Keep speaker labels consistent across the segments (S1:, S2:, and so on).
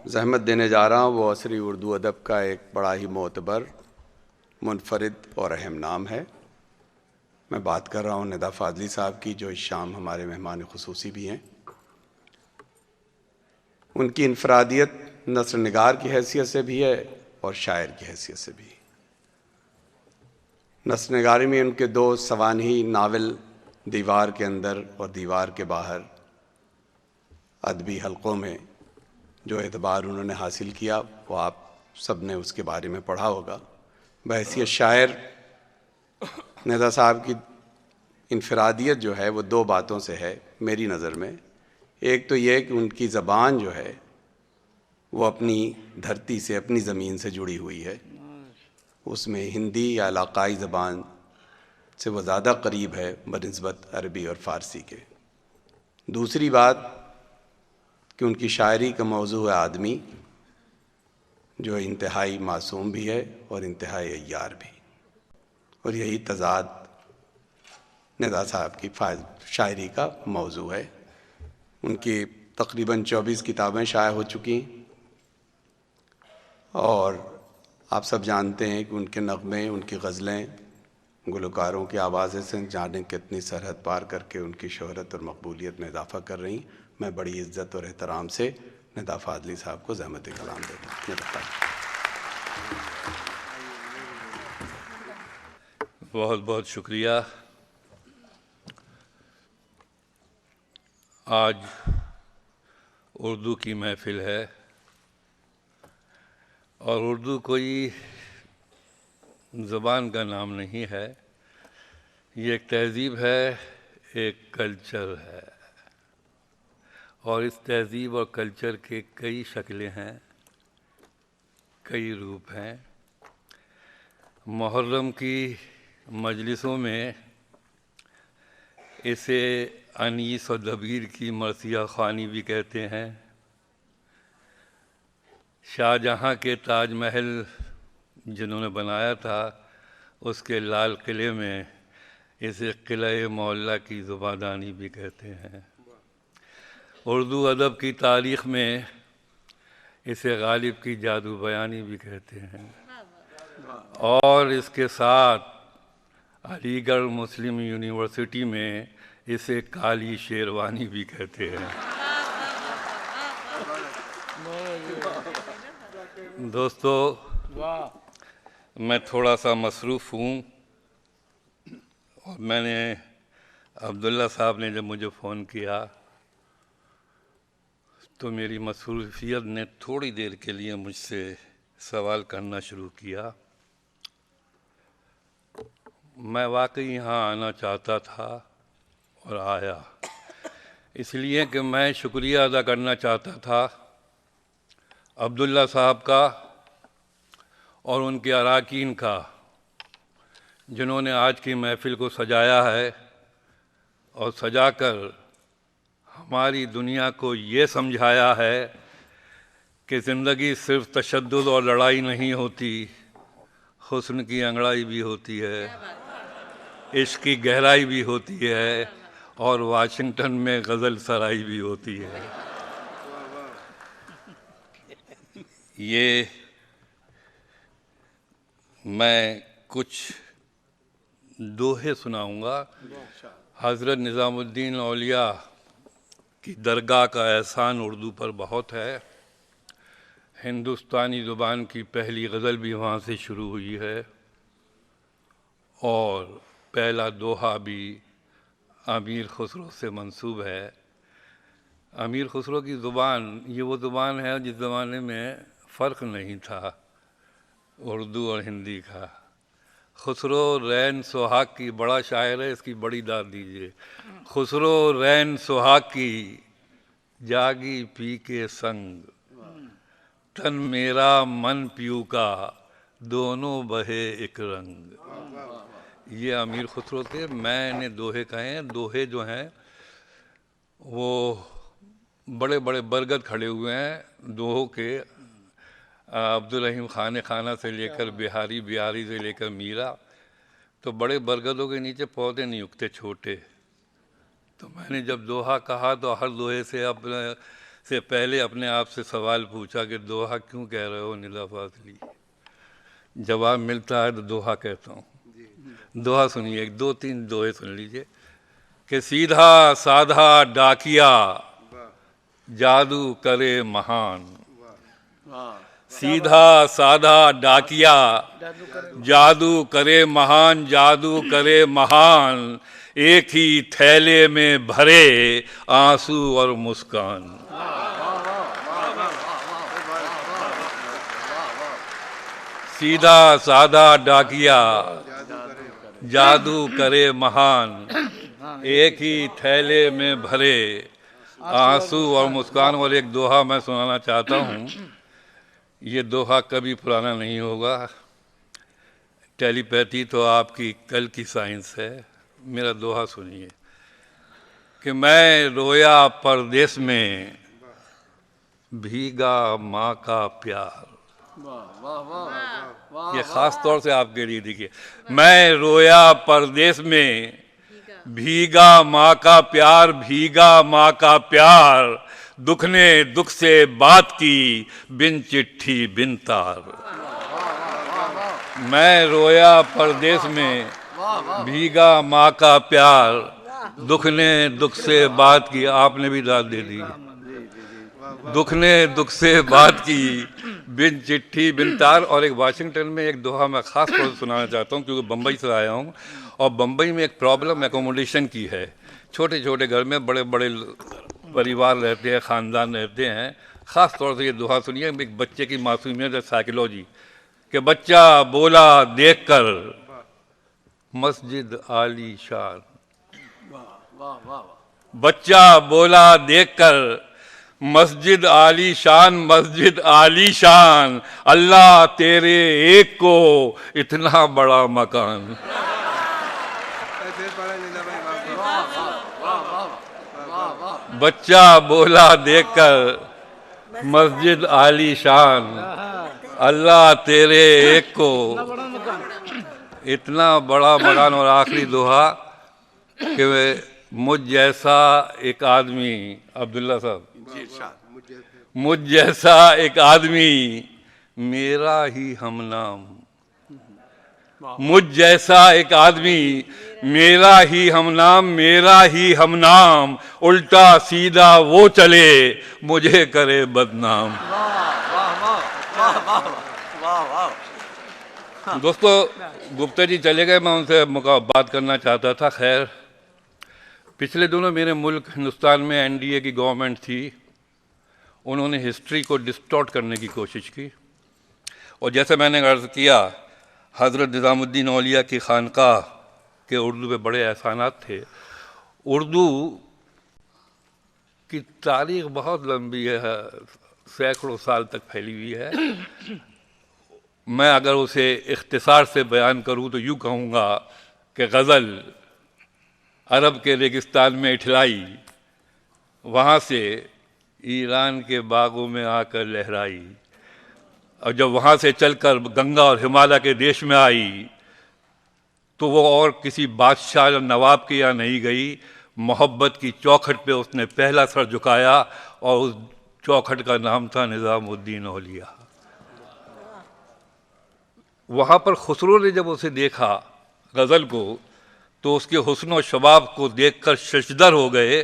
S1: ज़हमत देने जा रहा हूँ वो असरी उर्दू अदब का एक बड़ा ही मोतबर, मुनफरिद और अहम नाम है। मैं बात कर रहा हूँ निदा फ़ाज़ली साहब की, जो इस शाम हमारे मेहमान ख़ुसूसी भी हैं। उनकी इनफरादियत नस्र निगार की हैसियत से भी है और शायर की हैसियत से भी। नस्र निगारी में उनके दो सवानही नावल दीवार के अंदर और दीवार के बाहर अदबी हलक़ों में जो एतबार उन्होंने हासिल किया वो आप सब ने उसके बारे में पढ़ा होगा। बहैसियत शायर निदा साहब की इनफरादियत जो है वो दो बातों से है मेरी नज़र में। एक तो ये कि उनकी ज़बान जो है वो अपनी धरती से, अपनी ज़मीन से जुड़ी हुई है। उसमें हिंदी या इलाक़ाई ज़बान से वो ज़्यादा करीब है बनिस्बत अरबी और फ़ारसी के। दूसरी बात कि उनकी शायरी का मौजू है आदमी, जो इंतहाई मासूम भी है और इंतहाई अय्यार भी, और यही तज़ाद निदा साहब की शायरी का मौजू है। उनकी तकरीबन 24 किताबें शाया हो चुकी और आप सब जानते हैं कि उनके नग़्मे, उनकी ग़ज़लें गुलकारों की आवाज़ें से जाने कितनी सरहद पार करके उनकी शोहरत और मकबूलियत में इजाफ़ा कर रही। मैं बड़ी इज़्ज़त और एहतराम से निदा फ़ाज़ली साहब को ज़हमत कलाम देता हूँ।
S2: बहुत बहुत शुक्रिया। आज उर्दू की महफ़िल है और उर्दू कोई ज़बान का नाम नहीं है, ये एक तहज़ीब है, एक कल्चर है, और इस तहज़ीब और कल्चर के कई शक्लें हैं, कई रूप हैं। मुहर्रम की मजलिसों में इसे अनीस और दबीर की मरसिया ख़ानी भी कहते हैं। शाहजहाँ के ताजमहल जिन्होंने बनाया था, उसके लाल किले में इसे किले मौला की ज़ुबादानी भी कहते हैं। उर्दू अदब की तारीख़ में इसे गालिब की जादू बयानी भी कहते हैं, और इसके साथ अलीगढ़ मुस्लिम यूनिवर्सिटी में इसे काली शेरवानी भी कहते हैं। दोस्तों, मैं थोड़ा सा मसरूफ़ हूँ और मैंने अब्दुल्ला साहब ने जब मुझे फ़ोन किया तो मेरी मसरूफ़ियत ने थोड़ी देर के लिए मुझसे सवाल करना शुरू किया। मैं वाकई यहाँ आना चाहता था और आया, इसलिए कि मैं शुक्रिया अदा करना चाहता था अब्दुल्ला साहब का और उनके अरकान का, जिन्होंने आज की महफ़िल को सजाया है और सजाकर हमारी दुनिया को ये समझाया है कि ज़िंदगी सिर्फ़ तशद्दुद और लड़ाई नहीं होती, हुस्न की अंगड़ाई भी होती है, इश्क़ की गहराई भी होती है, और वाशिंगटन में गज़ल सराई भी होती है। ये मैं कुछ दोहे सुनाऊंगा। हज़रत निज़ामुद्दीन औलिया की दरगाह का एहसान उर्दू पर बहुत है। हिंदुस्तानी ज़ुबान की पहली गज़ल भी वहाँ से शुरू हुई है और पहला दोहा भी अमीर खुसरो से मंसूब है। अमीर खुसरो की ज़ुबान ये वो ज़ुबान है जिस ज़माने में फ़र्क नहीं था उर्दू और हिंदी का। खुसरो रैन सुहाग की, बड़ा शायर है, इसकी बड़ी दाद दीजिए। खुसरो रैन सुहाग की जागी पी के संग, तन मेरा मन पीऊ का, दोनों बहे एक रंग। ये अमीर खुसरो थे। मैंने दोहे कहे हैं। दोहे जो हैं वो बड़े बड़े बरगद खड़े हुए हैं दोहों के। अब्दुल रहीम खाने खाना से लेकर बिहारी, बिहारी से लेकर मीरा, तो बड़े बरगदों के नीचे पौधे नहीं उगते छोटे। तो मैंने जब दोहा कहा तो हर दोहे से अब से पहले अपने आप से सवाल पूछा कि दोहा क्यों कह रहे हो निदा फाजली? जवाब मिलता है तो दोहा कहता हूँ। दोहा सुनिए, एक दो तीन दोहे सुन लीजिए कि सीधा साधा डाकिया जादू करे महान, सीधा साधा डाकिया जादू करे महान, जादू करे महान, एक ही थैले में भरे आंसू और मुस्कान। सीधा साधा डाकिया जादू करे महान, एक ही थैले में भरे आंसू और मुस्कान। और एक दोहा मैं सुनाना चाहता हूँ, ये दोहा कभी पुराना नहीं होगा। टेलीपैथी तो आपकी कल की साइंस है। मेरा दोहा सुनिए कि मैं रोया परदेस में भीगा माँ का प्यार। ये खास तौर से आपके लिए देखिए, मैं रोया परदेस में भीगा माँ का प्यार, भीगा माँ का प्यार, दुख ने दुख से बात की बिन चिट्ठी बिन तार। मैं रोया परदेस में भीगा माँ का प्यार, दुख ने दुख से बात की। आपने भी दाद दे दी। दुख ने दुख से बात की बिन चिट्ठी बिन तार। और एक वाशिंगटन में एक दोहा मैं खास तौर से सुनाना चाहता हूँ क्योंकि बम्बई से आया हूँ और बम्बई में एक प्रॉब्लम एकोमोडेशन की है। छोटे छोटे घर में बड़े बड़े परिवार रहते हैं, ख़ानदान रहते हैं। ख़ास तौर से ये दोहा सुनिए, एक बच्चे की मासूमियत है, साइकोलॉजी कि बच्चा बोला देखकर मस्जिद आली शान, बच्चा बोला देखकर मस्जिद आली शान, मस्जिद आली शान, अल्लाह तेरे एक को इतना बड़ा मकान। बच्चा बोला देखकर मस्जिद आली शान, अल्लाह तेरे एक को इतना बड़ा मकान। और आखिरी दोहा कि मुझ जैसा एक आदमी, अब्दुल्ला साहब, मुझ जैसा एक आदमी मेरा ही हमनाम, मुझ जैसा एक आदमी मेरा ही हमनाम, मेरा ही हमनाम, उल्टा सीधा वो चले मुझे करे बदनाम। दोस्तों, गुप्ता जी चले गए, मैं उनसे बात करना चाहता था। खैर, पिछले दिनों मेरे मुल्क हिंदुस्तान में एनडीए की गवर्नमेंट थी। उन्होंने हिस्ट्री को डिस्टॉर्ट करने की कोशिश की और जैसे मैंने अर्ज़ किया, हज़रत निज़ामुद्दीन औलिया की खानकाह के उर्दू पे बड़े एहसानात थे। उर्दू की तारीख़ बहुत लंबी है, सैकड़ों साल तक फैली हुई है। मैं अगर उसे इख्तिसार से बयान करूँ तो यूँ कहूँगा कि गज़ल अरब के रेगिस्तान में इठलाई, वहाँ से ईरान के बागों में आकर लहराई, और जब वहाँ से चलकर गंगा और हिमालय के देश में आई तो वो और किसी बादशाह या नवाब के यहाँ नहीं गई। मोहब्बत की चौखट पे उसने पहला सर झुकाया और उस चौखट का नाम था निज़ामुद्दीन औलिया। वहाँ पर खुसरो ने जब उसे देखा गज़ल को तो उसके हुस्न और शबाब को देखकर शशदर हो गए,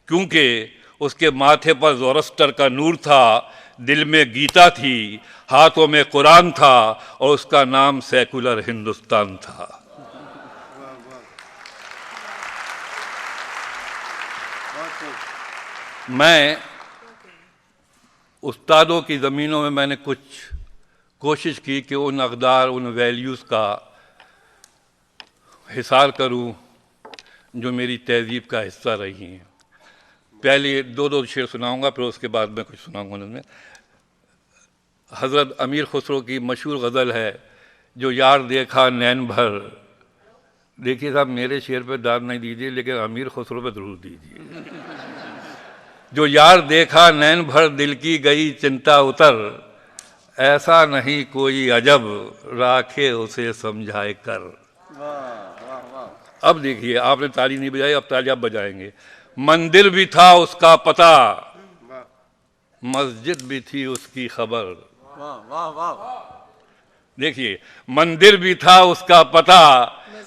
S2: क्योंकि उसके माथे पर ज़ोरस्टर का नूर था, दिल में गीता थी, हाथों में कुरान था और उसका नाम सेकुलर हिंदुस्तान था। मैं उस्तादों की ज़मीनों में मैंने कुछ कोशिश की कि उन अक़दार, उन वैल्यूज़ का हिसार करूं जो मेरी तहज़ीब का हिस्सा रही हैं। पहले दो शेर सुनाऊंगा, फिर उसके बाद मैं कुछ सुनाऊंगा उनमें। हज़रत अमीर खुसरो की मशहूर गज़ल है, जो यार देखा नैन भर। देखिए साहब, मेरे शेर पे दाद नहीं दीजिए, लेकिन अमीर खुसरो पे ज़रूर दीजिए। जो यार देखा नैन भर, दिल की गई चिंता उतर, ऐसा नहीं कोई अजब, राखे उसे समझाए कर। अब देखिए, आपने ताली नहीं बजाई, अब ताली आप बजाएंगे। मंदिर भी था उसका पता, मस्जिद भी थी उसकी खबर।
S1: वाह वाह वाह।
S2: देखिए, मंदिर भी था उसका पता,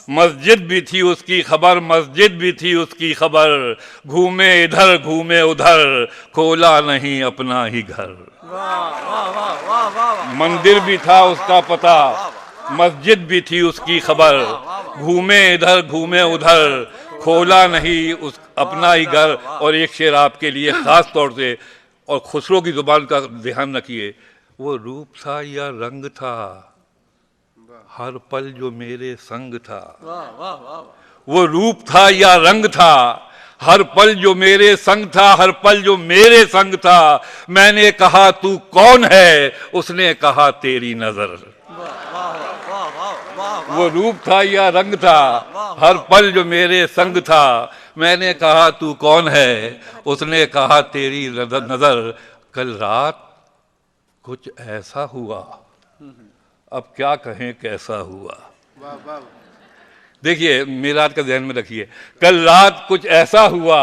S2: मस्जिद भी थी उसकी खबर, मस्जिद भी थी उसकी खबर, घूमे इधर घूमे उधर, खोला नहीं अपना ही घर। मंदिर भी था उसका पता, मस्जिद भी थी उसकी खबर, घूमे इधर घूमे उधर, खोला नहीं उस अपना ही घर। और एक शेर आपके लिए खास तौर से, और खुसरो की जुबान का ध्यान रखिए, वो रूप था या रंग था, हर पल जो मेरे संग था। वो रूप था या रंग था, हर पल जो मेरे संग था, हर पल जो मेरे संग था। मैंने कहा तू कौन है, उसने कहा तेरी नजर। वो रूप था या रंग था, हर पल जो मेरे संग था। मैंने कहा तू कौन है, उसने कहा तेरी नजर। कल रात कुछ ऐसा हुआ, अब क्या कहें कैसा हुआ। देखिए, मेराज का ध्यान में रखिए, कल रात कुछ ऐसा हुआ,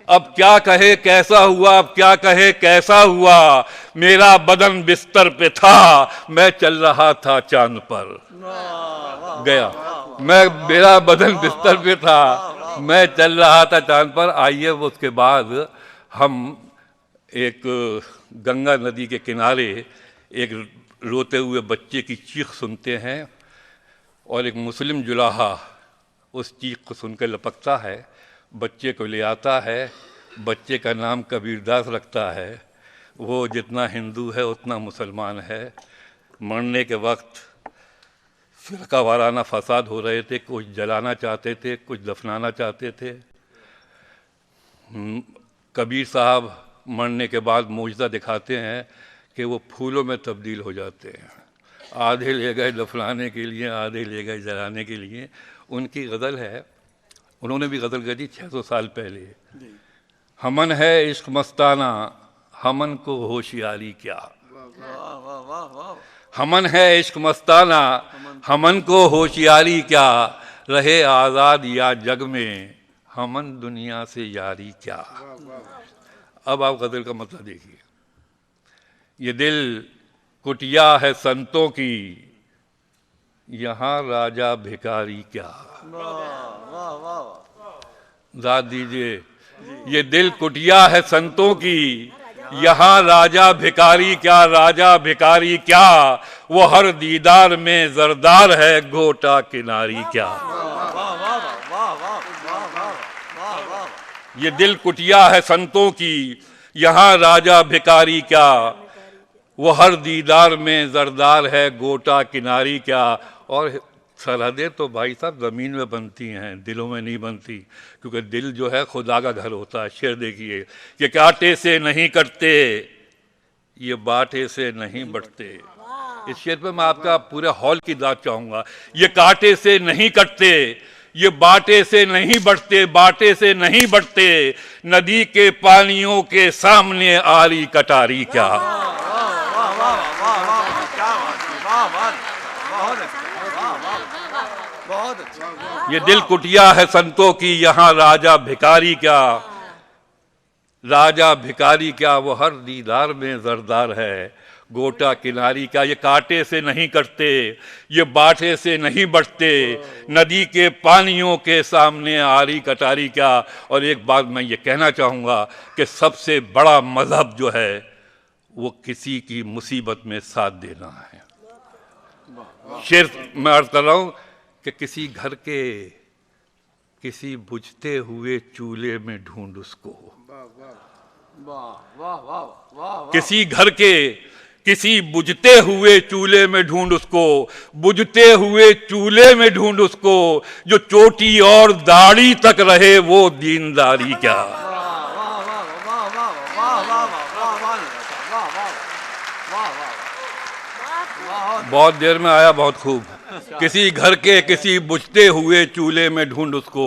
S2: अब क्या कहे कैसा हुआ, अब क्या कहे कैसा हुआ। मेरा बदन बिस्तर पे था, मैं चल रहा था चांद पर। गया, मेरा बदन बिस्तर पे था, मैं चल रहा था चांद पर। आइए उसके बाद हम एक गंगा नदी के किनारे एक रोते हुए बच्चे की चीख सुनते हैं, और एक मुस्लिम जुलाहा उस चीख को सुनकर लपकता है, बच्चे को ले आता है। बच्चे का नाम कबीरदास रखता है। वो जितना हिंदू है उतना मुसलमान है। मरने के वक्त फिरका वाराना फसाद हो रहे थे, कुछ जलाना चाहते थे, कुछ दफनाना चाहते थे। कबीर साहब मरने के बाद मौजज़ा दिखाते हैं कि वो फूलों में तब्दील हो जाते हैं। आधे ले गए दफनाने के लिए, आधे ले गए जलाने के लिए। उनकी गज़ल है, उन्होंने भी गज़ल गई थी 600 साल पहले। हमन है इश्क मस्ताना, हमन को होशियारी क्या। हमन है इश्क मस्ताना, हमन को होशियारी क्या। रहे आज़ाद या जग में, हमन दुनिया से यारी क्या। अब आप गज़ल का मतलब देखिए। ये दिल कुटिया है संतों की, यहाँ राजा भिखारी क्या। दाद दीजिए। ये दिल कुटिया है संतों की, यहाँ राजा भिखारी क्या, राजा भिखारी क्या। वो हर दीदार में जरदार है, गोटा किनारी क्या। ये दिल कुटिया है संतों की, यहाँ राजा भिखारी क्या। वो हर दीदार में जरदार है, गोटा किनारी क्या। और सरहदें तो भाई साहब ज़मीन में बनती हैं, दिलों में नहीं बनती, क्योंकि दिल जो है खुदा का घर होता है। शेर देखिए, ये कांटे से नहीं कटते, ये बाटे से नहीं बढ़ते। इस शेर पे मैं आपका पूरे हॉल की दाद चाहूँगा। ये कांटे से नहीं कटते, ये बाटे से नहीं बढ़ते, बाटे से नहीं बढ़ते। नदी के पानियों के सामने आरी कटारी क्या। ये दिल कुटिया है संतों की, यहाँ राजा भिखारी क्या, राजा भिखारी क्या। वो हर दीदार में जरदार है, गोटा किनारी क्या। ये कांटे से नहीं कटते, ये बाटे से नहीं बढ़ते। नदी के पानियों के सामने आरी कटारी क्या। और एक बात मैं ये कहना चाहूँगा कि सबसे बड़ा मजहब जो है वो किसी की मुसीबत में साथ देना है। शेर मैं अर्ज कर रहा हूँ कि किसी घर के किसी बुझते हुए चूल्हे में ढूंढ उसको। किसी घर के किसी बुझते हुए चूल्हे में ढूंढ उसको, बुझते हुए चूल्हे में ढूंढ उसको। जो चोटी और दाढ़ी तक रहे वो दीनदारी क्या। बहुत देर में आया, बहुत खूब। किसी घर के किसी बुझते हुए चूल्हे में ढूंढ उसको,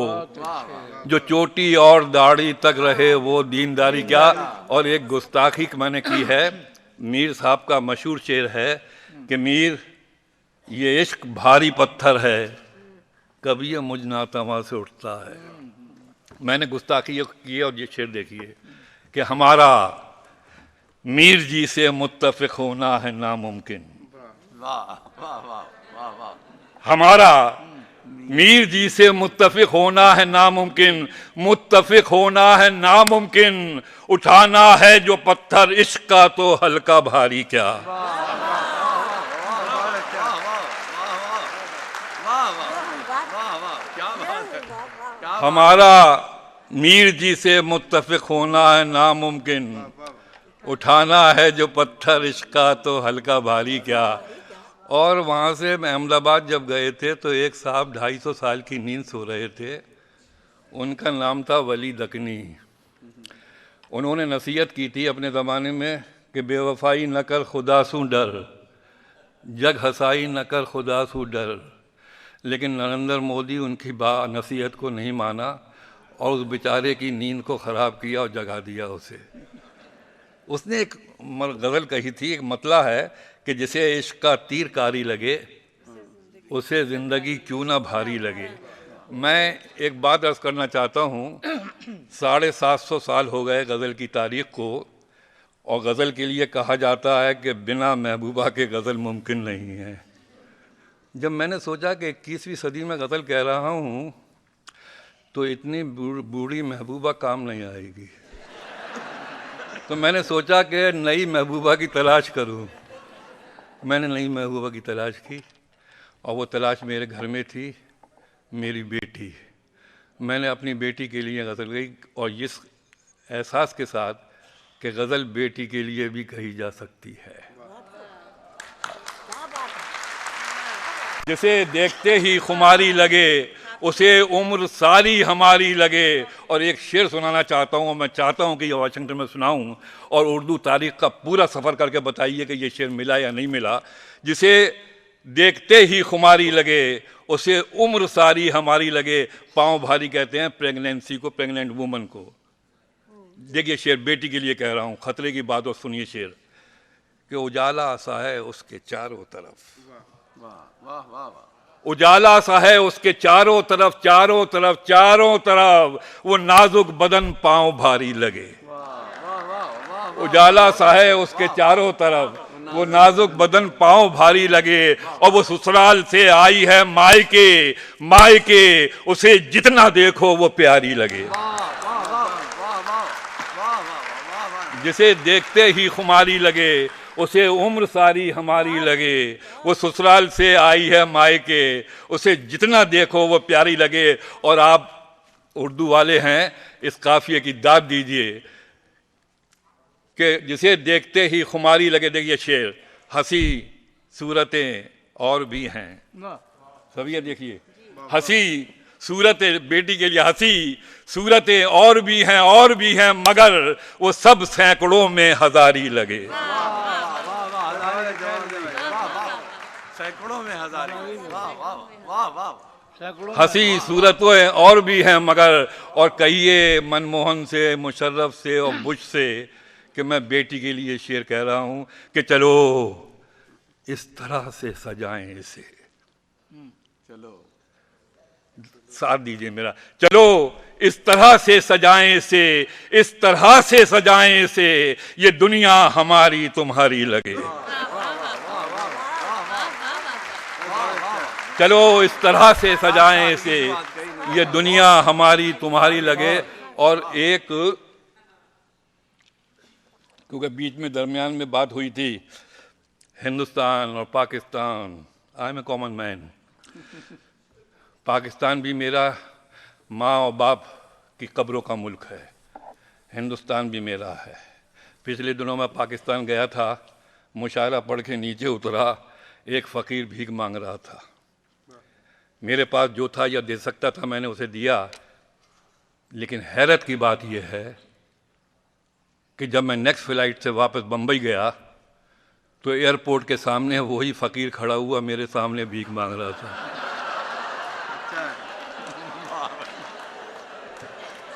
S2: जो चोटी और दाढ़ी तक रहे वो दीनदारी क्या। और एक गुस्ताखी मैंने की है, मीर साहब का मशहूर शेर है कि मीर ये इश्क भारी पत्थर है, कभी ये मुझ नातवा से उठता है। मैंने गुस्ताखी की और ये शेर देखिए कि हमारा मीर जी से मुत्तफिक होना है नामुमकिन।
S1: वाह वाह वाह वाह वाह।
S2: हमारा मीर जी से मुत्तफिक होना है नामुमकिन, मुत्तफिक होना है नामुमकिन, उठाना है जो पत्थर इश्क का तो हल्का भारी क्या। हमारा मीर जी से मुत्तफिक होना है नामुमकिन, उठाना है जो पत्थर इश्क का तो हल्का भारी क्या। और वहाँ से अहमदाबाद जब गए थे तो एक साहब 250 साल की नींद सो रहे थे, उनका नाम था वली दकनी। उन्होंने नसीहत की थी अपने ज़माने में कि बेवफाई न कर खुदा सू डर, जग हसाई न कर खुदा सू डर। लेकिन नरेंद्र मोदी उनकी नसीहत को नहीं माना और उस बेचारे की नींद को ख़राब किया और जगा दिया उसे। उसने एक गज़ल कही थी, एक मतला है कि जिसे इश्क का तीर कारी लगे उसे ज़िंदगी क्यों ना भारी लगे। मैं एक बात अर्ज़ करना चाहता हूँ, 750 साल हो गए गज़ल की तारीख़ को, और गज़ल के लिए कहा जाता है कि बिना महबूबा के गज़ल मुमकिन नहीं है। जब मैंने सोचा कि 21वीं सदी में गज़ल कह रहा हूँ तो इतनी बूढ़ी महबूबा काम नहीं आएगी, तो मैंने सोचा कि नई महबूबा की तलाश करूँ। मैंने नई महबूबा की तलाश की और वो तलाश मेरे घर में थी, मेरी बेटी। मैंने अपनी बेटी के लिए गज़ल गई और इस एहसास के साथ कि गज़ल बेटी के लिए भी कही जा सकती है। जिसे देखते ही खुमारी लगे उसे उम्र सारी हमारी लगे। और एक शेर सुनाना चाहता हूँ, मैं चाहता हूँ कि ये वाशिंगटन में सुनाऊँ और उर्दू तारीख़ का पूरा सफ़र करके बताइए कि ये शेर मिला या नहीं मिला। जिसे देखते ही खुमारी लगे उसे उम्र सारी हमारी लगे। पाँव भारी कहते हैं प्रेगनेंसी को, प्रेग्नेंट वुमन को। देखिए शेर बेटी के लिए कह रहा हूँ, ख़तरे की बात और सुनिए शेर कि उजाला सा है उसके चारों तरफ,
S1: वाह वाह वाह वाह।
S2: उजाला सा है उसके चारों तरफ, चारों तरफ, चारों तरफ, वो नाजुक बदन पाँव भारी लगे। उजाला सा है उसके चारों तरफ, वो नाजुक बदन पाँव भारी लगे। और वो ससुराल से आई है मायके, मायके उसे जितना देखो वो प्यारी लगे। जिसे देखते ही खुमारी लगे उसे उम्र सारी हमारी लगे। वो ससुराल से आई है मायके, उसे जितना देखो वो प्यारी लगे। और आप उर्दू वाले हैं, इस काफिये की दाद दीजिए कि जिसे देखते ही खुमारी लगे। देखिए शेर, हंसी सूरतें और भी हैं, सभी देखिए, हंसी सूरतें, बेटी के लिए हंसी सूरतें और भी हैं, और भी हैं, मगर वो सब सैकड़ों में हजारी लगे।
S1: सैकड़ों में हजारी, वाह वाह वाह वाह।
S2: हंसी सूरतें और भी हैं मगर, और कहिए मनमोहन से, मुशर्रफ से और बुश से कि मैं बेटी के लिए शेर कह रहा हूँ कि चलो इस तरह से सजाएं इसे।
S1: चलो
S2: साथ दीजिए मेरा, चलो इस तरह से सजाएं इसे, इस तरह से सजाएं इसे, ये दुनिया हमारी तुम्हारी लगे। चलो इस तरह से सजाएं इसे, ये दुनिया हमारी तुम्हारी लगे। और एक, क्योंकि बीच में दरमियान में बात हुई थी हिंदुस्तान और Pakistan, I am a common man. Pakistan भी मेरा माँ और बाप की कब्रों का मुल्क है, हिंदुस्तान भी मेरा है। पिछले दिनों में पाकिस्तान गया था, मुशायरा पढ़ के नीचे उतरा, एक फ़कीर भीख मांग रहा था। मेरे पास जो था या दे सकता था मैंने उसे दिया, लेकिन हैरत की बात यह है कि जब मैं नेक्स्ट फ़्लाइट से वापस बम्बई गया तो एयरपोर्ट के सामने वही फ़कीर खड़ा हुआ मेरे सामने भीख मांग रहा था।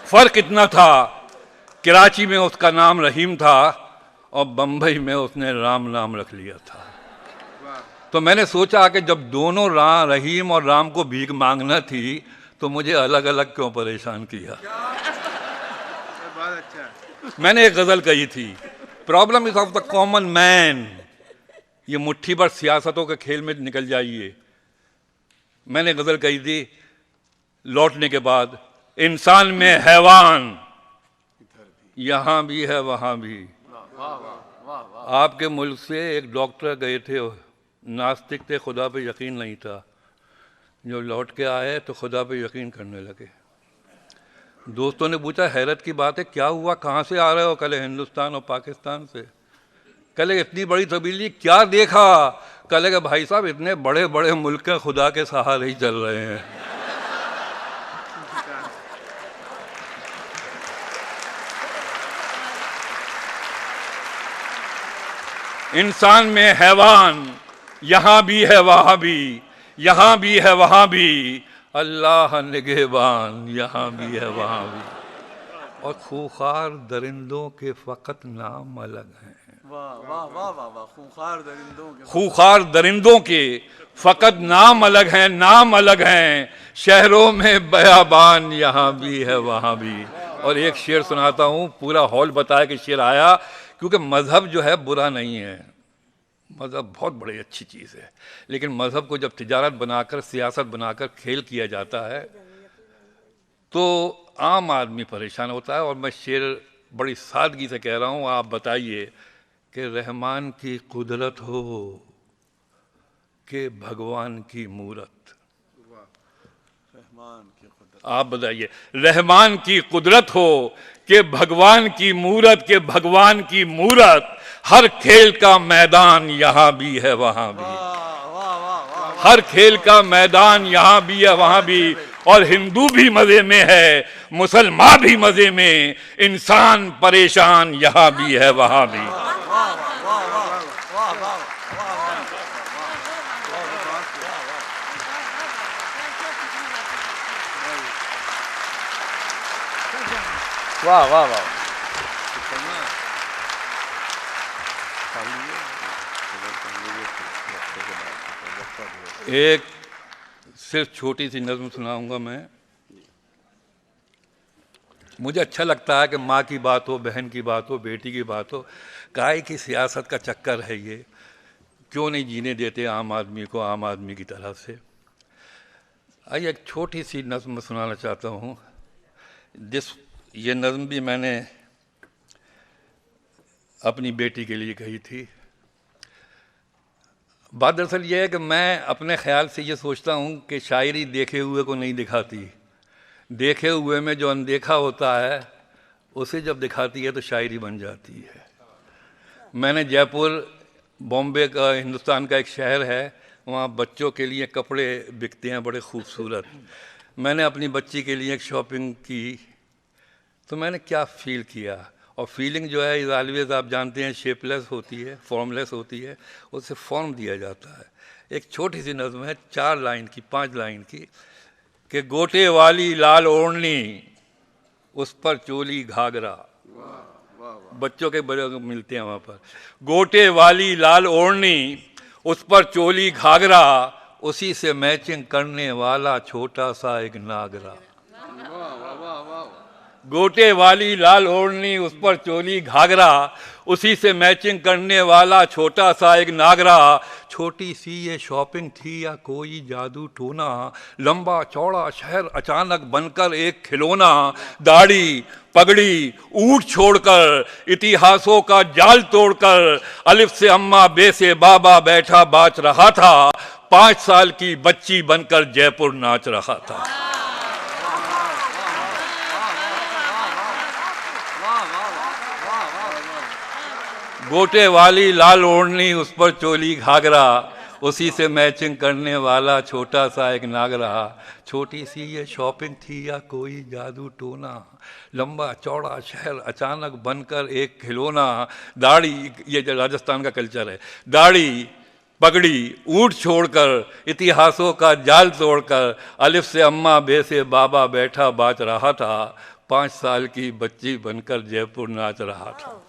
S2: फ़र्क इतना था, कराची में उसका नाम रहीम था और बम्बई में उसने राम नाम रख लिया था। तो मैंने सोचा कि जब दोनों रहीम और राम को भीख मांगना थी तो मुझे अलग अलग क्यों परेशान किया। मैंने एक गज़ल कही थी problem is of the common man. ये मुट्ठी भर सियासतों के खेल में निकल जाइए। मैंने गजल कही थी लौटने के बाद, इंसान में हैवान यहां भी है वहां भी। आपके मुल्क से एक डॉक्टर गए थे, नास्तिक थे, खुदा पे यकीन नहीं था। जो लौट के आए तो खुदा पे यकीन करने लगे। दोस्तों ने पूछा हैरत की बात है, क्या हुआ, कहाँ से आ रहे हो? कल हिंदुस्तान और पाकिस्तान से। कल इतनी बड़ी तब्दीली क्या देखा? कल के भाई साहब इतने बड़े बड़े मुल्क के खुदा के सहारे ही चल रहे हैं। इंसान में हैवान यहां भी है वहां भी, यहां भी है वहां भी, अल्लाह निगहबान यहां भी है वहां भी। और खूंखार दरिंदों के फकत नाम अलग हैं।
S3: वाह वाह वाह वाह वाह, खूंखार
S2: दरिंदों के फकत नाम अलग हैं, नाम अलग हैं। शहरों में बयाबान यहाँ भी है वहाँ भी। और एक शेर सुनाता हूँ, पूरा हॉल बताया कि शेर आया, क्योंकि मजहब जो है बुरा नहीं है, मजहब बहुत बड़ी अच्छी चीज़ है। लेकिन मजहब को जब तिजारत बनाकर, सियासत बनाकर खेल किया जाता है तो आम आदमी परेशान होता है। और मैं शेर बड़ी सादगी से कह रहा हूँ, आप बताइए कि रहमान की कुदरत हो कि भगवान की मूरत। आप बताइए, रहमान की कुदरत हो कि भगवान की मूरत, के भगवान की मूरत। हर खेल का मैदान यहाँ भी है वहाँ भी, हर खेल का मैदान यहाँ भी है वहाँ भी। और हिंदू भी मजे में है, मुसलमान भी मजे में, इंसान परेशान यहाँ भी है वहाँ भी।
S3: वाह वाह वाह।
S2: एक सिर्फ छोटी सी नज़्म सुनाऊंगा मैं। मुझे अच्छा लगता है कि माँ की बात हो, बहन की बात हो, बेटी की बात हो। काय की सियासत का चक्कर है ये, क्यों नहीं जीने देते आम आदमी को आम आदमी की तरह से। आइए एक छोटी सी नज़्म सुनाना चाहता हूँ। ये नज़्म भी मैंने अपनी बेटी के लिए कही थी। बात दरअसल ये है कि मैं अपने ख्याल से ये सोचता हूँ कि शायरी देखे हुए को नहीं दिखाती, देखे हुए में जो अनदेखा होता है उसे जब दिखाती है तो शायरी बन जाती है। मैंने जयपुर, बॉम्बे का, हिंदुस्तान का एक शहर है, वहाँ बच्चों के लिए कपड़े बिकते हैं बड़े खूबसूरत। मैंने अपनी बच्ची के लिए एक शॉपिंग की तो मैंने क्या फ़ील किया। और फीलिंग जो है इज़ ऑलवेज, आप जानते हैं, शेपलेस होती है, फॉर्मलेस होती है, उससे फॉर्म दिया जाता है। एक छोटी सी नज़्म है, 4 लाइन की, 5 लाइन की, कि गोटे वाली लाल ओढ़नी उस पर चोली घाघरा। बच्चों के बड़े मिलते हैं वहाँ पर। गोटे वाली लाल ओढ़नी उस पर चोली घाघरा, उसी से मैचिंग करने वाला छोटा सा एक नागरा। गोटे वाली लाल ओढ़नी उस पर चोली घाघरा, उसी से मैचिंग करने वाला छोटा सा एक नागरा। छोटी सी ये शॉपिंग थी या कोई जादू टोना, लंबा चौड़ा शहर अचानक बनकर एक खिलौना। दाढ़ी पगड़ी ऊँट छोड़कर, इतिहासों का जाल तोड़कर, अलिफ से अम्मा बे से बाबा बैठा बाच रहा था। 5 साल की बच्ची बनकर जयपुर नाच रहा था। गोटे वाली लाल ओढ़नी उस पर चोली घाघरा, उसी से मैचिंग करने वाला छोटा सा एक नागरा। छोटी सी ये शॉपिंग थी या कोई जादू टोना, लंबा चौड़ा शहर अचानक बनकर एक खिलौना। दाढ़ी, ये जो राजस्थान का कल्चर है, दाढ़ी पगड़ी ऊँट छोड़कर, इतिहासों का जाल तोड़कर, अलिफ से अम्मा बे से बाबा बैठा बाच रहा था। 5 साल की बच्ची बनकर जयपुर नाच रहा था।